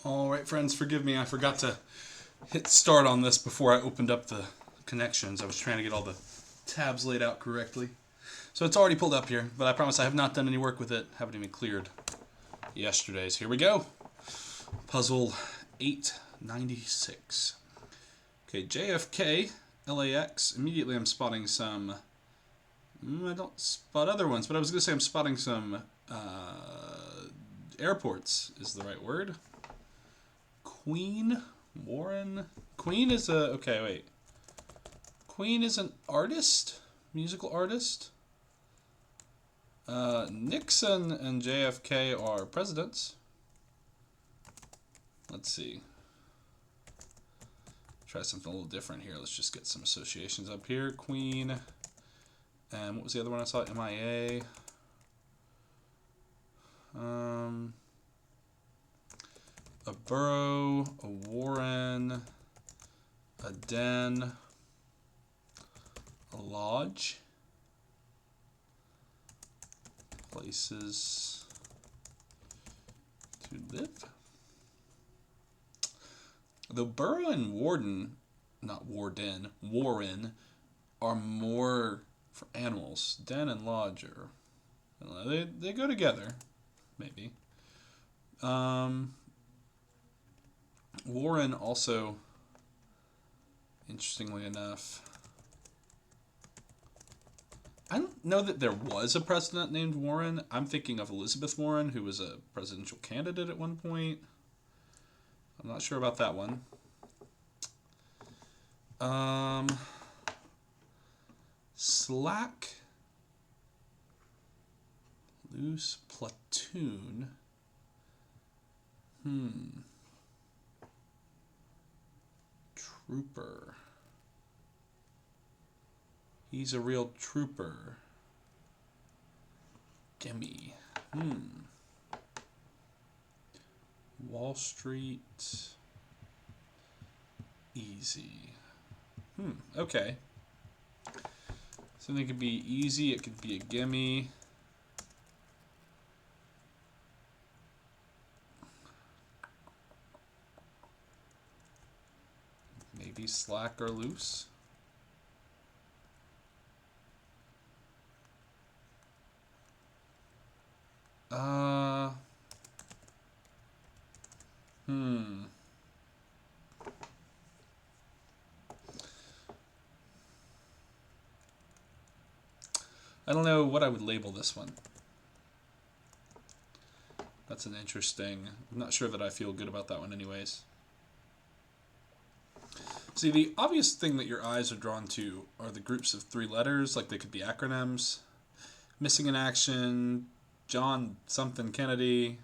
Alright friends, forgive me, I forgot to hit start on this before I opened up the connections. I was trying to get all the tabs laid out correctly. So it's already pulled up here, but I promise I have not done any work with it. Haven't even cleared yesterday's. Here we go. Puzzle 896. Okay, JFK, LAX. Immediately I'm spotting some... I don't spot other ones, but I was going to say I'm spotting some airports is the right word. Queen, Warren. Queen is a... Okay, wait. Queen is an artist? Musical artist? Nixon and JFK are presidents. Let's see. Try something a little different here. Let's just get some associations up here. Queen. And what was the other one I saw? MIA. A borough, a Warren, a den, a lodge, places to live. The borough and Warden, not Warden, Warren, are more for animals. Den and lodge are, they go together, maybe. Warren also, interestingly enough, I don't know that there was a president named Warren. I'm thinking of Elizabeth Warren, who was a presidential candidate at one point. I'm not sure about that one. Slack, loose, platoon. Trooper. He's a real trooper. Gimme. Wall Street. Easy. Okay. Something could be easy, it could be a gimme. Maybe slack or loose. I don't know what I would label this one. That's an interesting... I'm not sure that I feel good about that one anyways. See, the obvious thing that your eyes are drawn to are the groups of 3 letters, like they could be acronyms. Missing in action, John something Kennedy,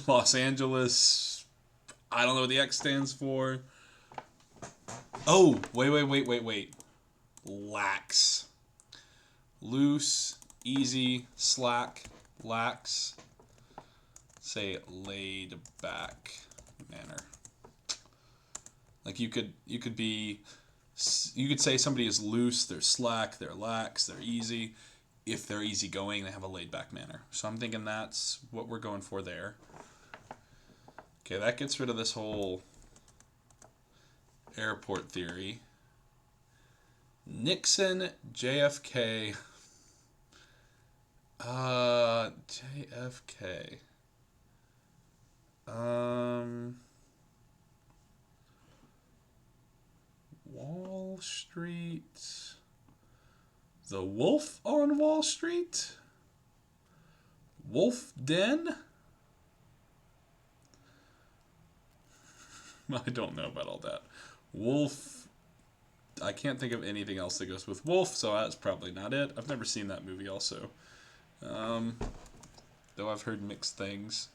Los Angeles, I don't know what the X stands for. Oh, wait. Lax. Loose, easy, slack, lax. Say laid back manner. Like you could say somebody is loose, they're slack, they're lax, they're easy. If they're easygoing, they have a laid back manner. So I'm thinking that's what we're going for there. Okay, that gets rid of this whole airport theory. Nixon, JFK. JFK. Wall Street. The Wolf on Wall Street? Wolf Den? I don't know about all that. Wolf. I can't think of anything else that goes with wolf, so that's probably not it. I've never seen that movie also. Though I've heard mixed things.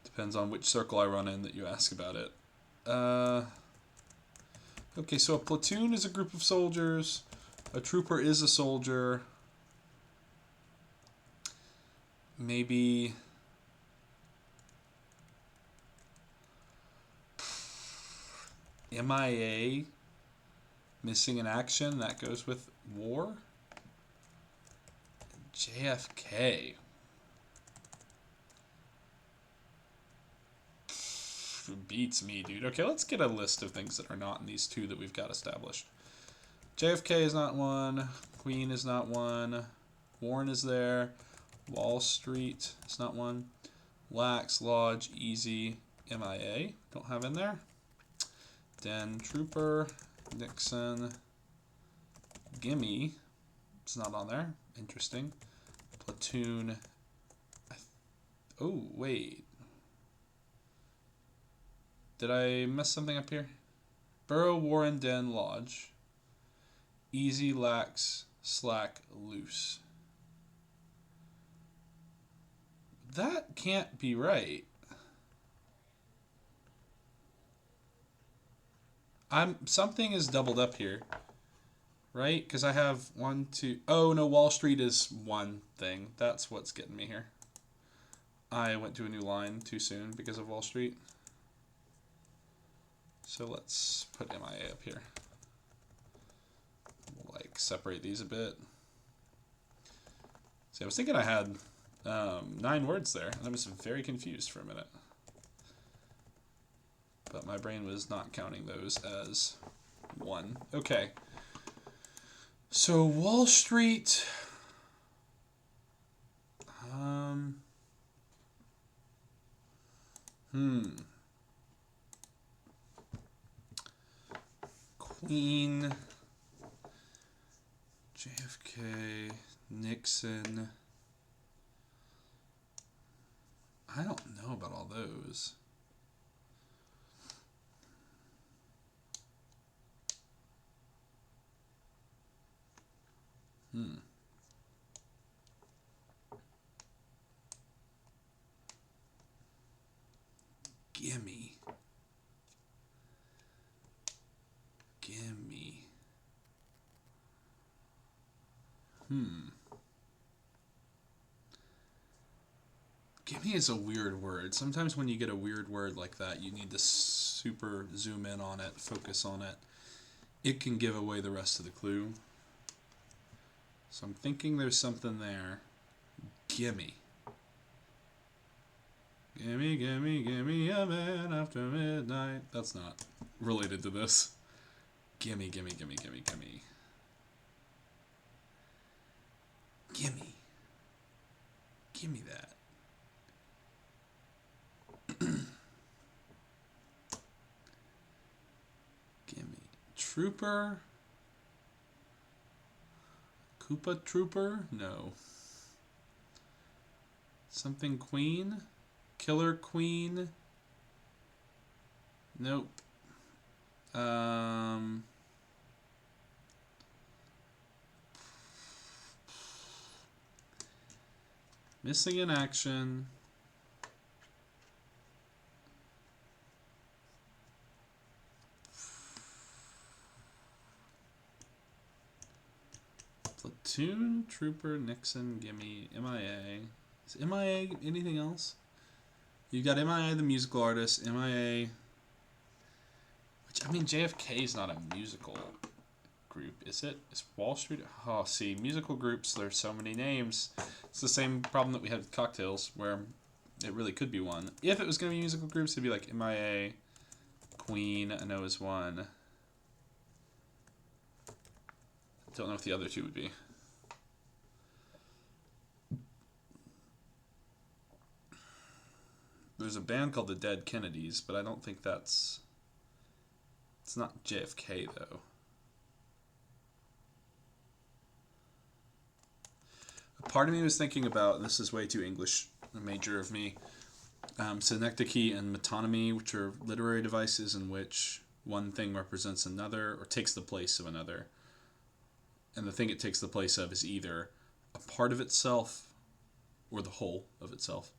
Depends on which circle I run in that you ask about it. Okay, so a platoon is a group of soldiers. A trooper is a soldier. Maybe... MIA, missing in action, that goes with war. JFK. Beats me, dude. Okay, let's get a list of things that are not in these two that we've got established. JFK is not one. Queen is not one. Warren is there. Wall Street is not one. Lax, Lodge, Easy, MIA. Don't have in there. Den, Trooper, Nixon, Gimme. It's not on there. Interesting. Platoon. Oh, wait. Did I mess something up here? Burrow, Warren, Den, Lodge. Easy, Lax, Slack, Loose. That can't be right. Something is doubled up here. Right? Because I have 1, 2... Oh, no, Wall Street is one thing. That's what's getting me here. I went to a new line too soon because of Wall Street. So let's put MIA up here. We'll, like, separate these a bit. See, I was thinking I had 9 words there, and I was very confused for a minute. But my brain was not counting those as one. Okay. So Wall Street, Queen, JFK, Nixon. I don't know about all those. Gimme. Gimme is a weird word. Sometimes when you get a weird word like that, you need to super zoom in on it, focus on it. It can give away the rest of the clue. So I'm thinking there's something there. Gimme. Gimme, gimme, gimme a man after midnight. That's not related to this. Gimme, gimme, gimme, gimme, gimme. Gimme. Gimme that. Gimme. Trooper? Koopa Trooper? No. Something Queen? Killer Queen? Nope. Missing in action. Platoon, Trooper, Nixon, Gimme, MIA. Is MIA anything else? You've got MIA, the musical artist, MIA, which, I mean, JFK is not a musical group, is it? Is Wall Street? Oh, see, musical groups, there's so many names. It's the same problem that we had with cocktails, where it really could be one. If it was going to be musical groups, it'd be like MIA, Queen, I know is one. Don't know if the other two would be. There's a band called the Dead Kennedys, but I don't think that's... It's not JFK, though. A part of me was thinking about, and this is way too English major of me, synecdoche and metonymy, which are literary devices in which one thing represents another or takes the place of another. And the thing it takes the place of is either a part of itself or the whole of itself.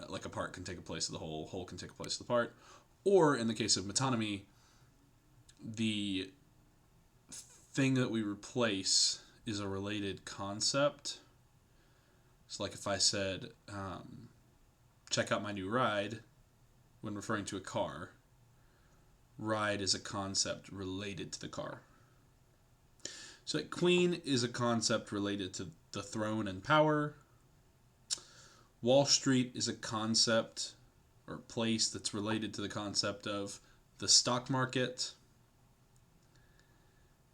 Like a part can take a place of the whole can take a place of the part. Or, in the case of metonymy, the thing that we replace is a related concept. So like if I said, check out my new ride, when referring to a car, ride is a concept related to the car. So Queen is a concept related to the throne and power. Wall Street is a concept or place that's related to the concept of the stock market.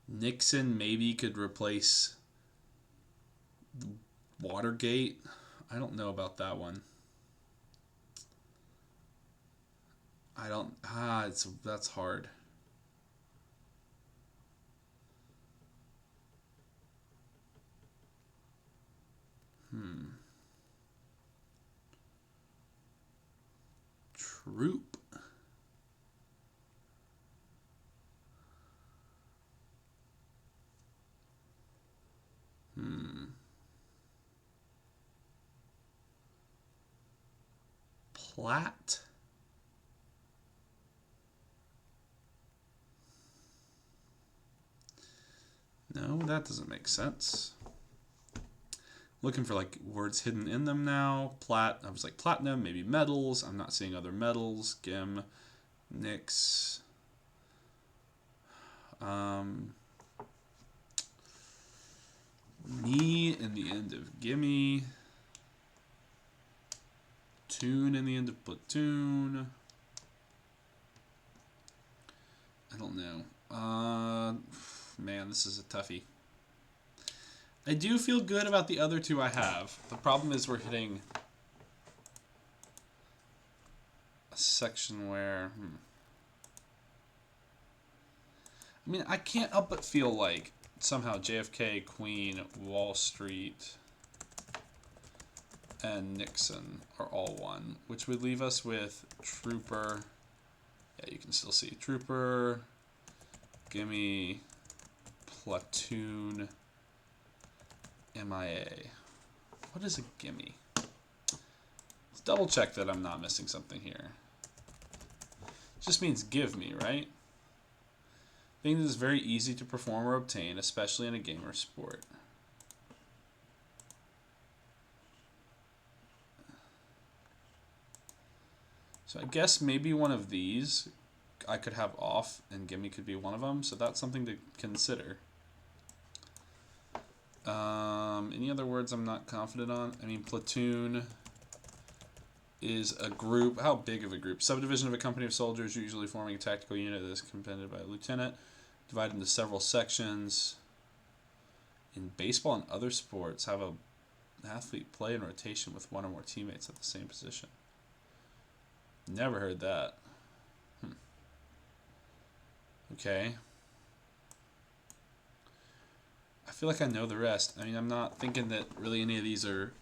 Nixon maybe could replace Watergate. I don't know about that one. I don't. That's hard. Troop. Platt. No, that doesn't make sense. Looking for like words hidden in them now. I was like platinum, maybe metals. I'm not seeing other metals. Gim, Nix. Me in the end of gimme. Tune in the end of platoon. I don't know. Man, this is a toughie. I do feel good about the other two I have. The problem is we're hitting a section where... I mean, I can't help but feel like somehow JFK, Queen, Wall Street, and Nixon are all one, which would leave us with Trooper. Yeah, you can still see Trooper, Gimme, Platoon, MIA. What is a gimme? Let's double check that I'm not missing something here. It just means give me, right? Thing that is very easy to perform or obtain, especially in a game or sport. So I guess maybe one of these I could have off, and gimme could be one of them. So that's something to consider. Any other words I'm not confident on? I mean, platoon is a group. How big of a group? Subdivision of a company of soldiers, usually forming a tactical unit that is commanded by a lieutenant, divided into several sections. In baseball and other sports, have an athlete play in rotation with one or more teammates at the same position. Never heard that. Okay. I feel like I know the rest. I mean, I'm not thinking that really any of these are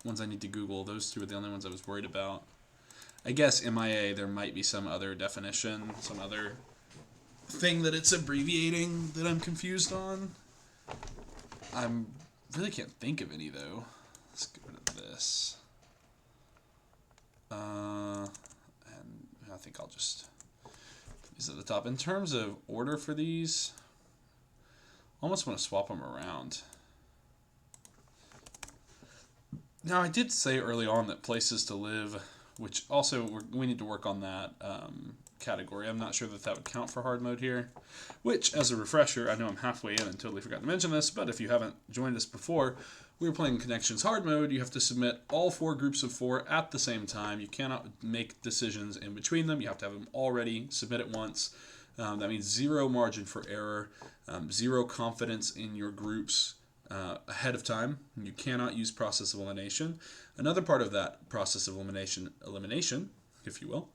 ones I need to Google. Those two are the only ones I was worried about. I guess MIA, there might be some other definition, some other thing that it's abbreviating that I'm confused on. I really can't think of any, though. Let's get rid of this. And I think I'll just put these at the top. In terms of order for these, I almost want to swap them around. Now, I did say early on that places to live, which also we need to work on that category. I'm not sure that that would count for hard mode here, which, as a refresher, I know I'm halfway in and totally forgot to mention this, but if you haven't joined us before, we were playing Connections hard mode. You have to submit all 4 groups of 4 at the same time. You cannot make decisions in between them. You have to have them all ready, submit it once. That means 0 margin for error, 0 confidence in your groups ahead of time. You cannot use process of elimination. Another part of that process of elimination, if you will,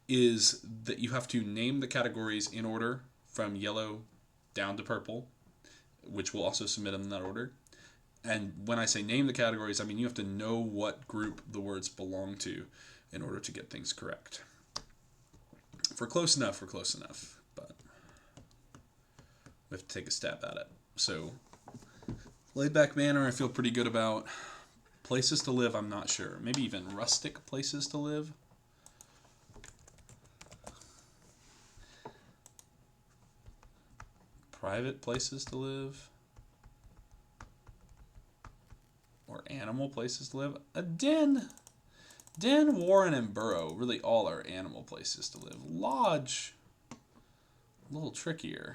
is that you have to name the categories in order from yellow down to purple, which will also submit them in that order. And when I say name the categories, I mean you have to know what group the words belong to in order to get things correct. If we're close enough, we're close enough, but we have to take a stab at it. So, laid back manner I feel pretty good about. Places to live, I'm not sure. Maybe even rustic places to live. Private places to live. Or animal places to live. A den. Den, warren, and burrow really all are animal places to live. Lodge, a little trickier.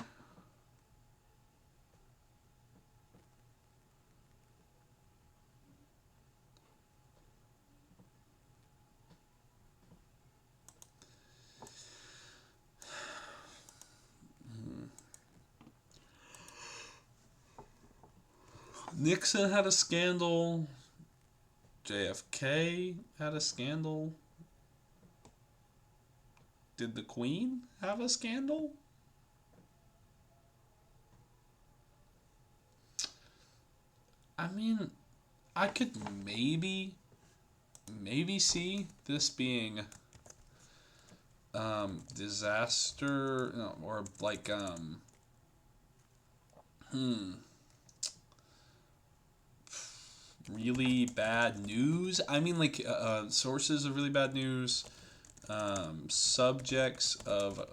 Nixon had a scandal. JFK had a scandal. Did the Queen have a scandal? I mean, I could maybe see this being disaster, no, or like really bad news. I mean, like sources of really bad news, subjects of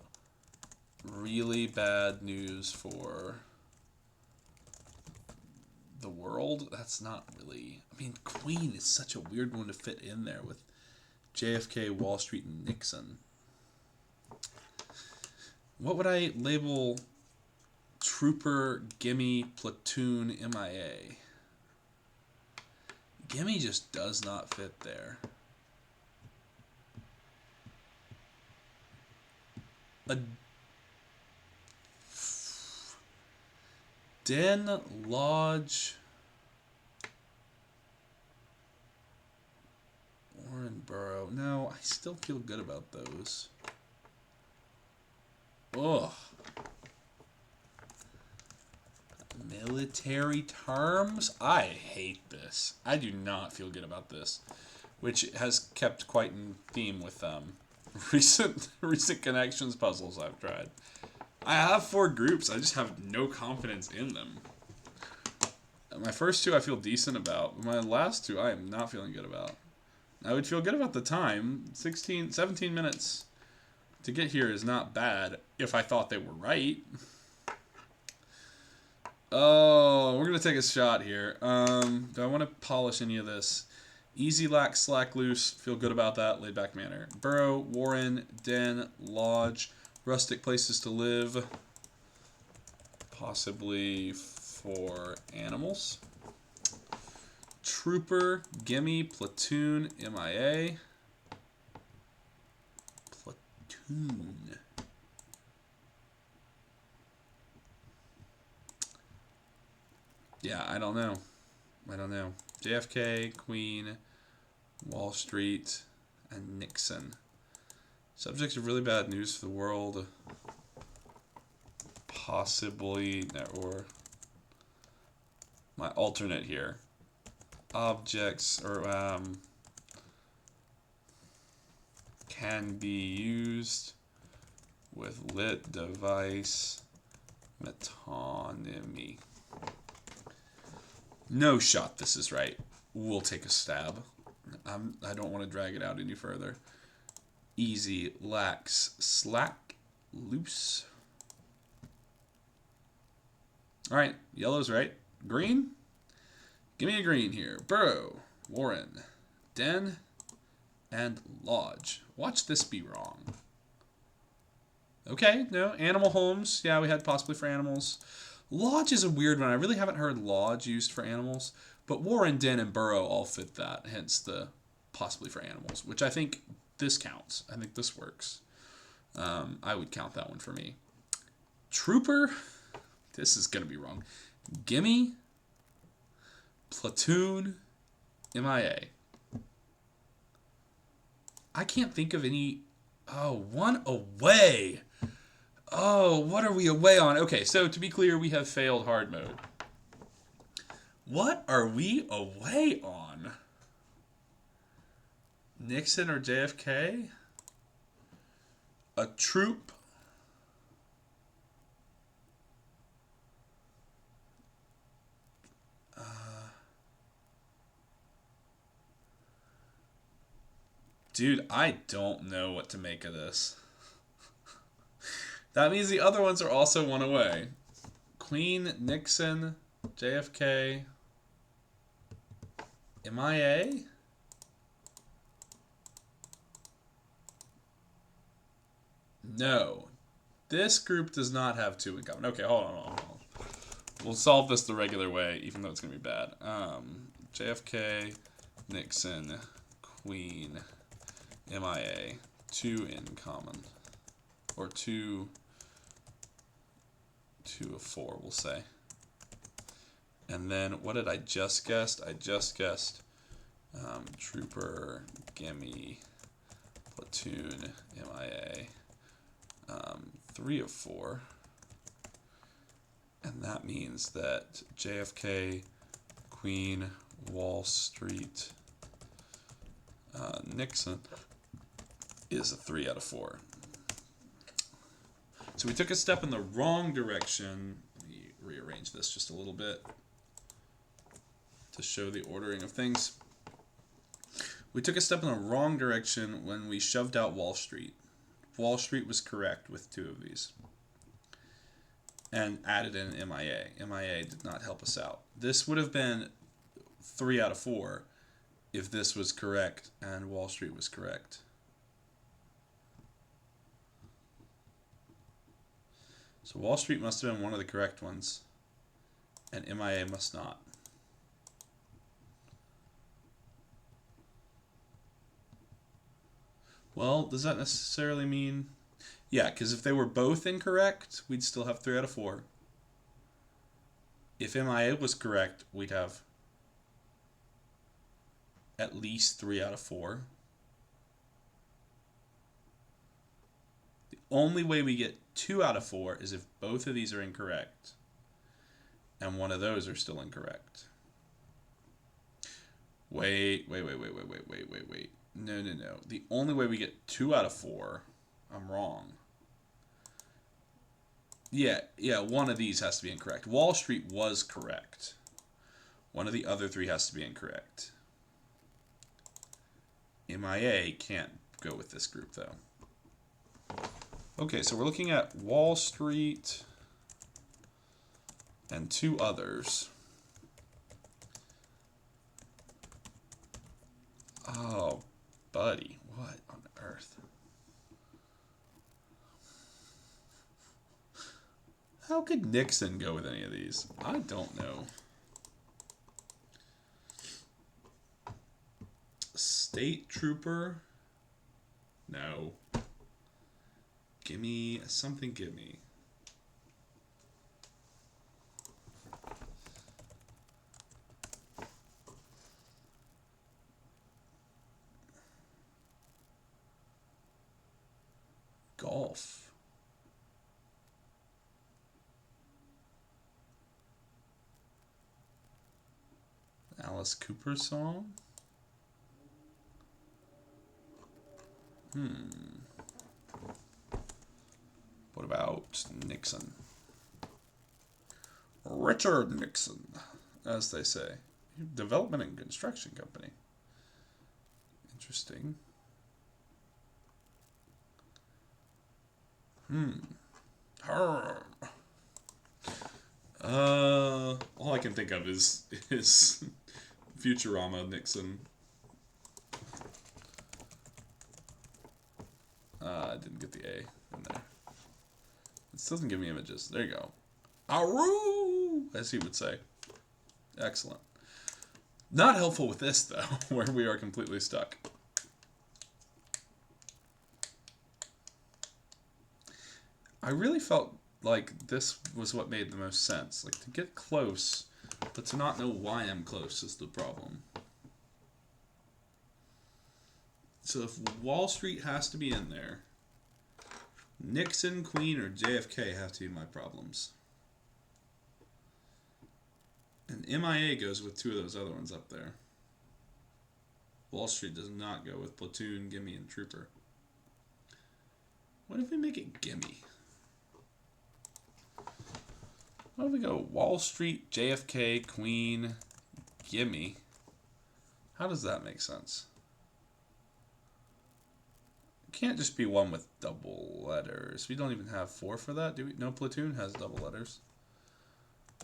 really bad news for the world. That's not really. I mean, Queen is such a weird one to fit in there with JFK, Wall Street, and Nixon. What would I label Trooper, Gimme, Platoon, MIA? Gimme just does not fit there. Den, Lodge, Warren, Burrow. No, I still feel good about those. Ugh. Military terms? I hate this. I do not feel good about this, which has kept quite in theme with recent connections puzzles I've tried. I have 4 groups. I just have no confidence in them. My first 2 I feel decent about. My last 2 I am not feeling good about. I would feel good about the time. 17 minutes to get here is not bad if I thought they were right. Oh, we're going to take a shot here. Do I want to polish any of this? Easy, lax, slack, loose. Feel good about that. Laid back manner. Burrow, Warren, Den, Lodge. Rustic places to live. Possibly for animals. Trooper, Gimme, Platoon, MIA. Platoon. Yeah, I don't know. JFK, Queen, Wall Street, and Nixon. Subjects of really bad news for the world. Possibly, or my alternate here. Objects, or can be used with lit device metonymy. No shot this is right. We'll take a stab. I don't want to drag it out any further. Easy, lax, slack, loose. Alright, yellow's right. Green? Give me a green here. Burrow, Warren, Den, and Lodge. Watch this be wrong. Okay, no. Animal homes. Yeah, we had possibly for animals. Lodge is a weird one. I really haven't heard lodge used for animals. But Warren, Den, and Burrow all fit that. Hence the possibly for animals. Which I think this counts. I think this works. I would count that one for me. Trooper. This is going to be wrong. Gimme. Platoon. MIA. I can't think of any... Oh, one away. Oh, what are we away on? Okay, so to be clear, we have failed hard mode. What are we away on? Nixon or JFK? A troop? Dude, I don't know what to make of this. That means the other ones are also one away. Queen, Nixon, JFK, MIA? No. This group does not have 2 in common. Okay, hold on. We'll solve this the regular way, even though it's going to be bad. JFK, Nixon, Queen, MIA. 2 in common. Or 2 of 4, we'll say. And then what did I just guess? I just guessed Trooper, Gimme, Platoon, MIA. 3 of 4. And that means that JFK, Queen, Wall Street, Nixon is a 3 out of 4. So we took a step in the wrong direction. Let me rearrange this just a little bit to show the ordering of things. We took a step in the wrong direction when we shoved out Wall Street. Wall Street was correct with 2 of these. And added in MIA. MIA did not help us out. This would have been 3 out of 4 if this was correct and Wall Street was correct. So Wall Street must have been one of the correct ones, and MIA must not. Well, does that necessarily mean... Yeah, because if they were both incorrect, we'd still have 3 out of 4. If MIA was correct, we'd have at least 3 out of 4. The only way we get 2 out of 4 is if both of these are incorrect, and one of those are still incorrect. Wait. No. The only way we get 2 out of 4, I'm wrong. Yeah, one of these has to be incorrect. Wall Street was correct. One of the other 3 has to be incorrect. MIA can't go with this group, though. Okay, so we're looking at Wall Street and 2 others. Oh, buddy, what on earth? How could Nixon go with any of these? I don't know. State Trooper? No. Gimme something, gimme. Golf. Alice Cooper song? What about Nixon? Richard Nixon, as they say. Development and construction company. Interesting. All I can think of is Futurama Nixon. I didn't get the A in there. It still doesn't give me images. There you go. Aru, as he would say. Excellent. Not helpful with this, though, where we are completely stuck. I really felt like this was what made the most sense. Like, to get close, but to not know why I'm close is the problem. So if Wall Street has to be in there, Nixon, Queen, or JFK have to be my problems. And MIA goes with 2 of those other ones up there. Wall Street does not go with Platoon, Gimme, and Trooper. What if we make it Gimme? What if we go Wall Street, JFK, Queen, Gimme? How does that make sense? It can't just be one with double letters. We don't even have 4 for that, do we? No, Platoon has double letters.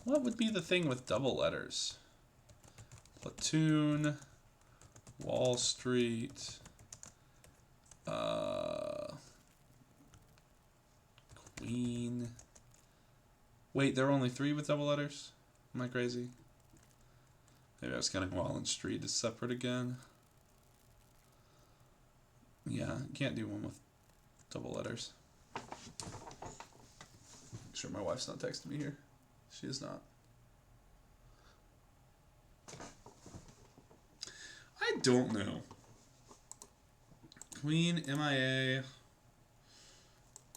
What would be the thing with double letters? Platoon, Wall Street, Queen. Wait, there are only 3 with double letters? Am I crazy? Maybe I was counting Wall and Street as separate again. Yeah, you can't do one with double letters. Make sure my wife's not texting me here. She is not. don't know. Queen, MIA.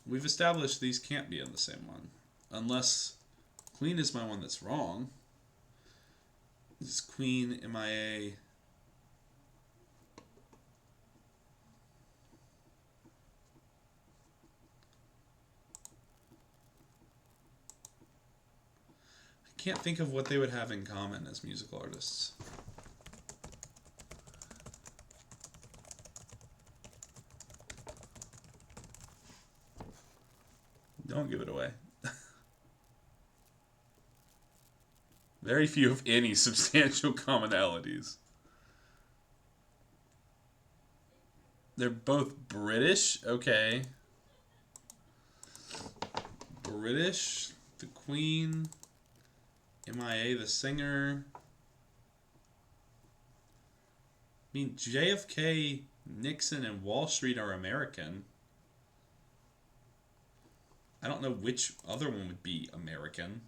We've established these can't be in the same one. Unless Queen is my one that's wrong. This is Queen, MIA. I can't think of what they would have in common as musical artists. Don't give it away. Very few, if any, substantial commonalities. They're both British. Okay. British. The Queen. MIA, the singer. I mean, JFK, Nixon, and Wall Street are American. I don't know which other one would be American.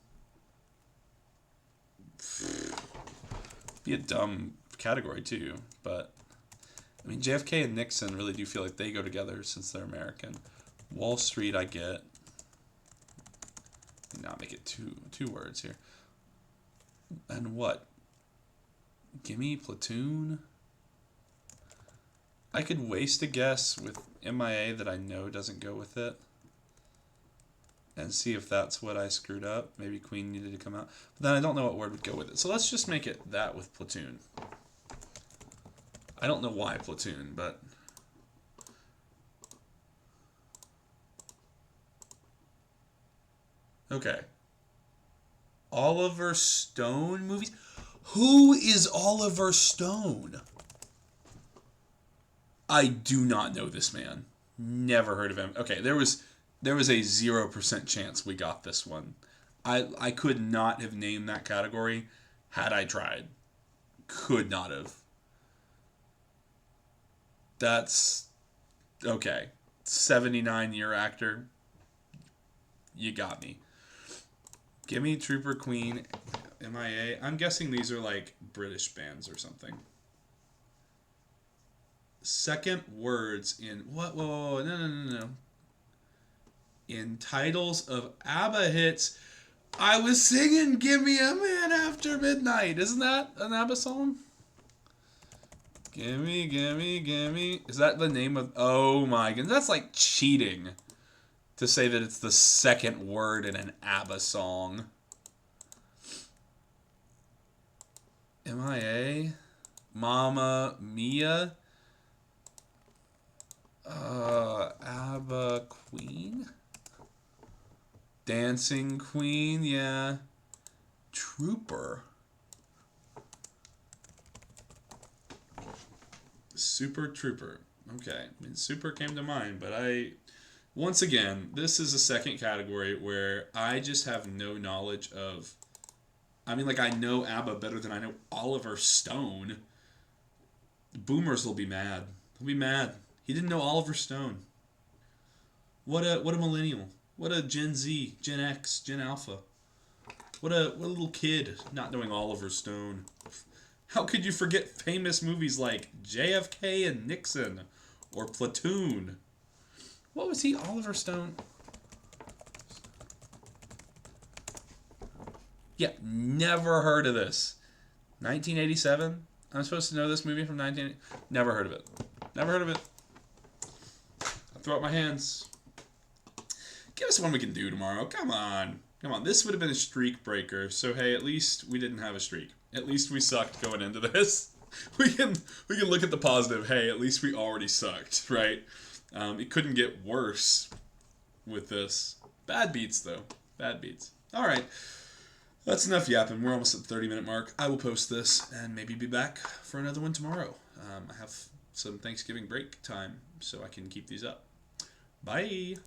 Be a dumb category too, but I mean JFK and Nixon really do feel like they go together since they're American. Wall Street, I get. Not make it two words here. And what? Gimme Platoon. I could waste a guess with MIA that I know doesn't go with it. And see if that's what I screwed up. Maybe Queen needed to come out. But then I don't know what word would go with it. So let's just make it that with Platoon. I don't know why Platoon, but... Okay. Oliver Stone movies? Who is Oliver Stone? I do not know this man. Never heard of him. Okay, there was a 0% chance we got this one. I could not have named that category had I tried. Could not have. That's okay. 79-year actor. You got me. Gimme Trooper Queen, MIA. I'm guessing these are like British bands or something. Second words in what? Whoa, no. In titles of ABBA hits, I was singing "Give Me a Man After Midnight." Isn't that an ABBA song? Gimme, gimme, gimme. Is that the name of? Oh my goodness, that's like cheating to say that it's the second word in an ABBA song. MIA, Mamma Mia. ABBA Queen? Dancing Queen, yeah. Trooper. Super Trooper. Okay. I mean, Super came to mind, but once again, this is a second category where I just have no knowledge of... I mean, like, I know ABBA better than I know Oliver Stone. The boomers will be mad. They'll be mad. He didn't know Oliver Stone. What a millennial. What a Gen Z, Gen X, Gen Alpha. What a little kid not knowing Oliver Stone. How could you forget famous movies like JFK and Nixon or Platoon? What was he, Oliver Stone? Yeah, never heard of this. 1987? I'm supposed to know this movie from 1980? Never heard of it. Never heard of it. I throw up my hands. Give us one we can do tomorrow. Come on. Come on. This would have been a streak breaker. So, hey, at least we didn't have a streak. At least we sucked going into this. We can look at the positive. Hey, at least we already sucked, right? It couldn't get worse with this. Bad beats, though. Bad beats. All right. That's enough yapping. We're almost at the 30-minute mark. I will post this and maybe be back for another one tomorrow. I have some Thanksgiving break time, so I can keep these up. Bye.